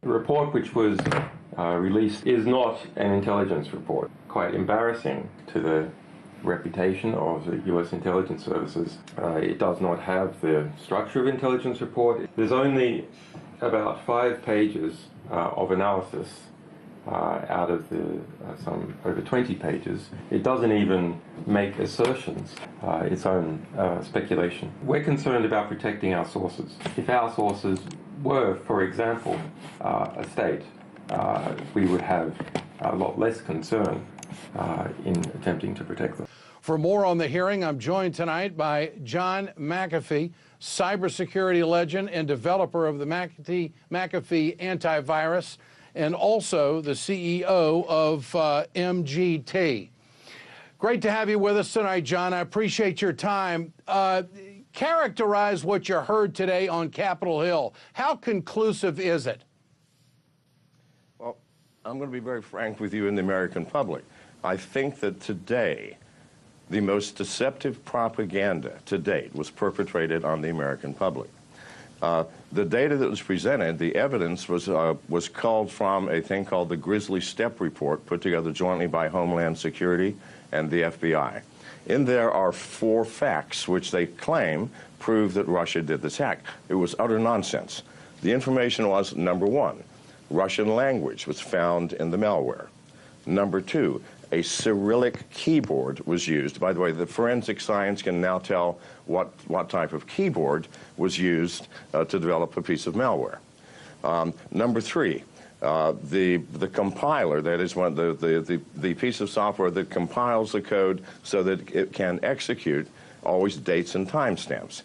The report which was released is not an intelligence report. Quite embarrassing to the reputation of the US intelligence services. It does not have the structure of intelligence report. There's only about 5 pages of analysis out of the some over 20 pages. It doesn't even make assertions, its own speculation. We're concerned about protecting our sources. If our sources were, for example, a state, we would have a lot less concern in attempting to protect them. For more on the hearing, I'm joined tonight by John McAfee, cybersecurity legend and developer of the McAfee antivirus, and also the CEO of MGT. Great to have you with us tonight, John. I appreciate your time. Characterize what you heard today on Capitol Hill. How conclusive is it? Well, I'm going to be very frank with you and the American public. I think that today, the most deceptive propaganda to date was perpetrated on the American public. The data that was presented, the evidence was called from a thing called the Grizzly Step Report, put together jointly by Homeland Security and the FBI. In there are 4 facts which they claim prove that Russia did this hack. It was utter nonsense. The information was, number 1, Russian language was found in the malware. Number 2, a Cyrillic keyboard was used. By the way, the forensic science can now tell what type of keyboard was used to develop a piece of malware. Number 3, the compiler, that is the piece of software that compiles the code so that it can execute always dates and timestamps.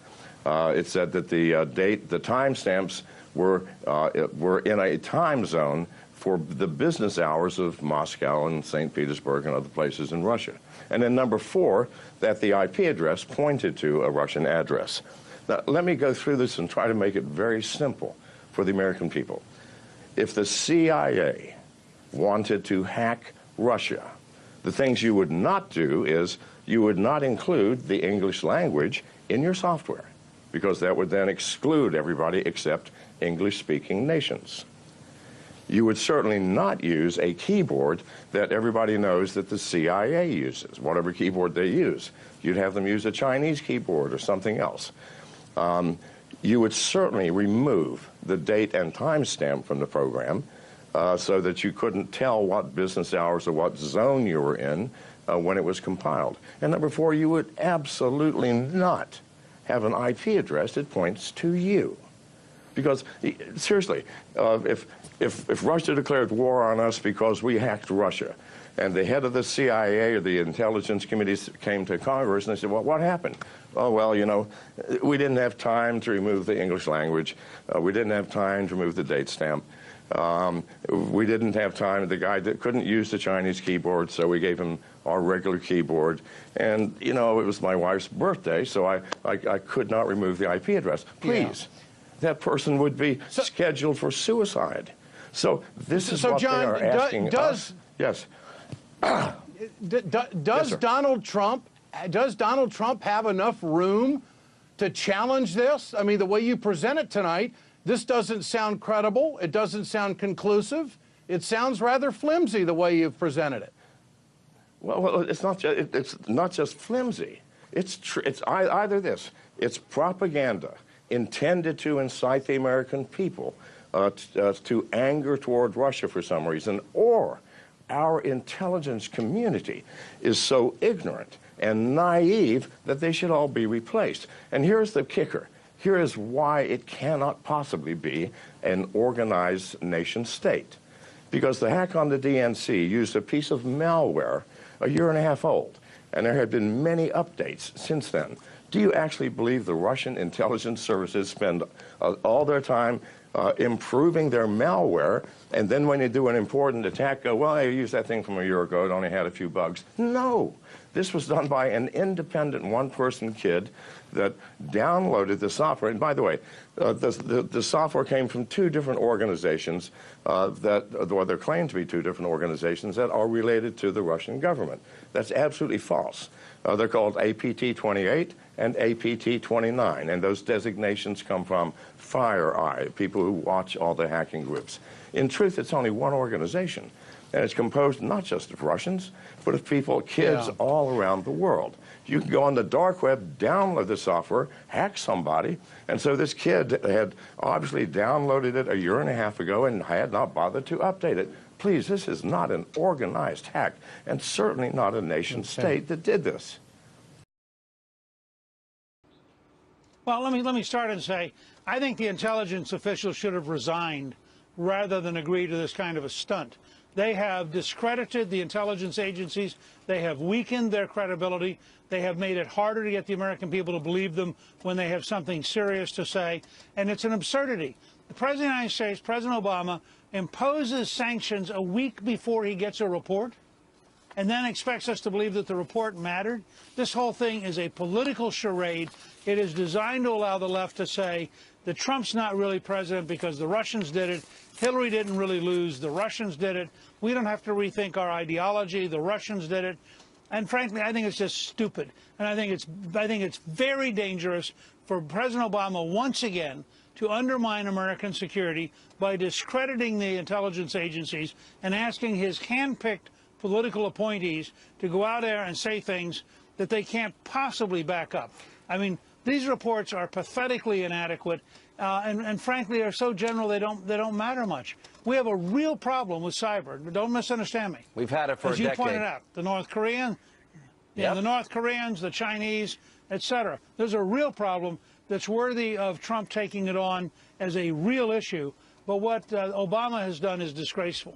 It said that the timestamps were in a time zone for the business hours of Moscow and St. Petersburg and other places in Russia. And then number 4, that the IP address pointed to a Russian address. Now, let me go through this and try to make it very simple for the American people. If the CIA wanted to hack Russia, the things you would not do is you would not include the English language in your software, because that would then exclude everybody except English-speaking nations. You would certainly not use a keyboard that everybody knows that the CIA uses, whatever keyboard they use. You'd have them use a Chinese keyboard or something else. You would certainly remove the date and timestamp from the program so that you couldn't tell what business hours or what zone you were in when it was compiled. And number 4, you would absolutely not have an IP address that points to you. Because, seriously, if Russia declared war on us because we hacked Russia, and the head of the CIA or the intelligence committees came to Congress and they said, well, what happened? Oh, well, you know, we didn't have time to remove the English language. We didn't have time to remove the date stamp. We didn't have time. The guy that couldn't use the Chinese keyboard, so we gave him our regular keyboard. And, you know, it was my wife's birthday, so I could not remove the IP address. Please. Yeah. That person would be scheduled for suicide. So this is what John, they are asking us. Yes. Does Donald Trump have enough room to challenge this? I mean, the way you present it tonight, this doesn't sound credible. It doesn't sound conclusive. It sounds rather flimsy the way you've presented it. Well, it's not just flimsy. It's either this. It's propaganda intended to incite the American people to anger toward Russia for some reason, or our intelligence community is so ignorant and naive that they should all be replaced. And here's the kicker. Here is why it cannot possibly be an organized nation state. Because the hack on the DNC used a piece of malware a year and a half old, and there have been many updates since then. Do you actually believe the Russian intelligence services spend all their time improving their malware, and then when they do an important attack, go, well, I used that thing from a year ago, it only had a few bugs? No. This was done by an independent one-person kid that downloaded the software. And by the way, the software came from 2 different organizations or they're claimed to be 2 different organizations that are related to the Russian government. That's absolutely false. They're called APT-28 and APT-29, and those designations come from FireEye, people who watch all the hacking groups. In truth, it's only one organization. And it's composed not just of Russians, but of people, kids all around the world. You can go on the dark web, download the software, hack somebody. And so this kid had obviously downloaded it a year and a half ago and had not bothered to update it. Please, this is not an organized hack, and certainly not a nation state that did this. Well, let me start and say, I think the intelligence officials should have resigned rather than agree to this kind of a stunt. They have discredited the intelligence agencies. They have weakened their credibility. They have made it harder to get the American people to believe them when they have something serious to say. And it's an absurdity. The President of the United States, President Obama, imposes sanctions a week before he gets a report and then expects us to believe that the report mattered. This whole thing is a political charade. It is designed to allow the left to say that Trump's not really president because the Russians did it. Hillary didn't really lose. The Russians did it. We don't have to rethink our ideology. The Russians did it. And frankly, I think it's just stupid. And I think it's very dangerous for President Obama once again to undermine American security by discrediting the intelligence agencies and asking his hand-picked political appointees to go out there and say things that they can't possibly back up. I mean, these reports are pathetically inadequate, and frankly are so general they don't matter much. We have a real problem with cyber. Don't misunderstand me. We've had it for a decade. As you pointed out, the North Korean, the North Koreans, the Chinese, etc. There's a real problem that's worthy of Trump taking it on as a real issue. But what Obama has done is disgraceful.